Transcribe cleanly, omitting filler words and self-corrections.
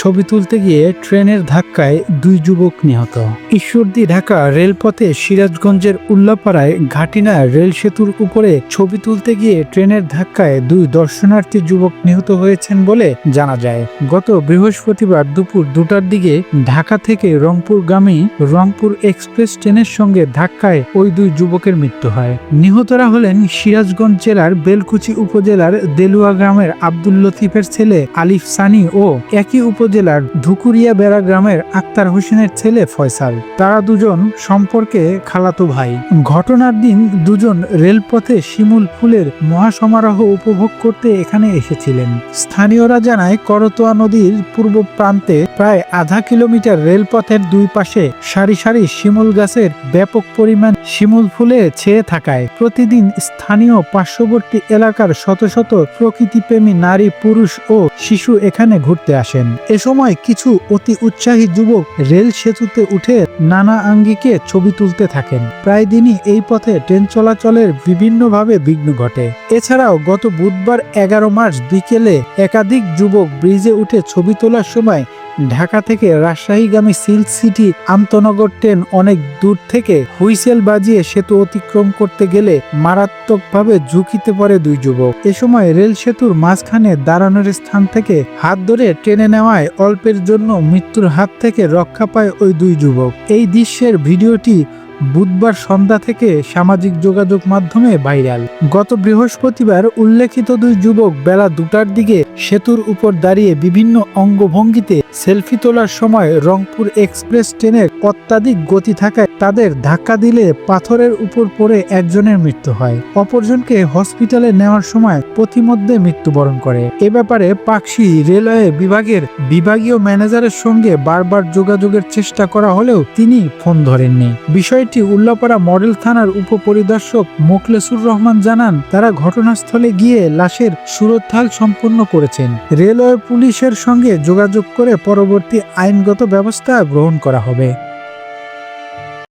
ছবি তুলতে গিয়ে ট্রেনের ধাক্কায় 2 যুবক নিহত। ঈশ্বরদী ঢাকা রেলপথে সিরাজগঞ্জের উল্লাপাড়ায় ঘাটিনা রেল সেতুর উপরে ছবি তুলতে গিয়ে ট্রেনের ধাক্কায় 2 দর্শনার্থী যুবক নিহত হয়েছেন বলে জানা যায়। গত বৃহস্পতিবার দুপুর 2টার দিকে ঢাকা থেকে রংপুরগামী রংপুর এক্সপ্রেস ট্রেনের সঙ্গে ধাক্কায় ওই 2 যুবকের মৃত্যু হয়। নিহতরা হলেন সিরাজগঞ্জ জেলার বেলকুচি উপজেলার দেলুয়া গ্রামের আব্দুল লতিফের ছেলে আলিফ সানি ও একই উপজেলার ধুকুরিয়া বেড়া গ্রামের আক্তার হোসেনের ছেলে ফয়সাল। তারা দুজন সম্পর্কে খালাতো ভাই। ঘটনার দিন দুজন রেলপথে শিমুল ফুলের মহাসমারোহ উপভোগ করতে এখানে এসেছিলেন। স্থানীয়রা জানায় করতোয়া নদীর পূর্ব প্রান্তে প্রায় আধা কিলোমিটার রেলপথের 2 পাশে সারি সারি শিমুল গাছের ব্যাপক পরিমাণ শিমুল ফুলে ছেয়ে থাকায় প্রতিদিন স্থানীয় পার্শ্ববর্তী এলাকার শত শত প্রকৃতিপ্রেমী নারী, পুরুষ ও শিশু এখানে ঘুরতে আসেন। এ সময় কিছু অতি উৎসাহী যুবক রেল সেতুতে উঠে নানা আঙ্গিকে ছবি তুলতে থাকেন। প্রায় দিনই এই পথে ট্রেন চলাচলের বিভিন্নভাবে বিঘ্ন ঘটে। এছাড়াও গত বুধবার 11 মার্চ বিকেলে একাধিক যুবক ব্রিজে উঠে ছবি তোলার সময় ঢাকা থেকে রাজশাহীগামী সিল্ক সিটি আন্তনগর ট্রেন অনেক দূর থেকে হুইসেল বাজিয়ে সেতু অতিক্রম করতে গেলে মারাত্মকভাবে ঝুঁকিতে পড়ে 2 যুবক। এ সময় রেল সেতুর মাঝখানে দাঁড়ানোর স্থান থেকে হাত ধরে টেনে নেওয়ায় অল্পের জন্য মৃত্যুর হাত থেকে রক্ষা পায় ওই 2 যুবক। এই দৃশ্যের ভিডিওটি বুধবার সন্ধ্যা থেকে সামাজিক যোগাযোগ মাধ্যমে ভাইরাল। গত বৃহস্পতিবার উল্লেখিত 2 যুবক বেলা 2টার দিকে সেতুর উপর দাঁড়িয়ে বিভিন্ন অঙ্গভঙ্গিতে সেলফি তোলার সময় রংপুর এক্সপ্রেস ট্রেনের অত্যাধিক গতি থাকায় তাদের ধাক্কা দিলে পাথরের উপর পড়ে একজনের মৃত্যু হয়। অপরজনকে হসপিটালে নেওয়ার সময় পথিমধ্যে মৃত্যুবরণ করে। এ ব্যাপারে পাকশী রেলওয়ে বিভাগের বিভাগীয় ম্যানেজারের সঙ্গে বারবার যোগাযোগের চেষ্টা করা হলেও তিনি ফোন ধরেননি। বিষয়টি উল্লাপাড়া মডেল থানার উপপরিদর্শক মোখলেসুর রহমান জানান, তারা ঘটনাস্থলে গিয়ে লাশের সুরতহাল সম্পন্ন করেছেন। রেলওয়ে পুলিশের সঙ্গে যোগাযোগ করে পরবর্তী আইনগত ব্যবস্থা গ্রহণ করা হবে।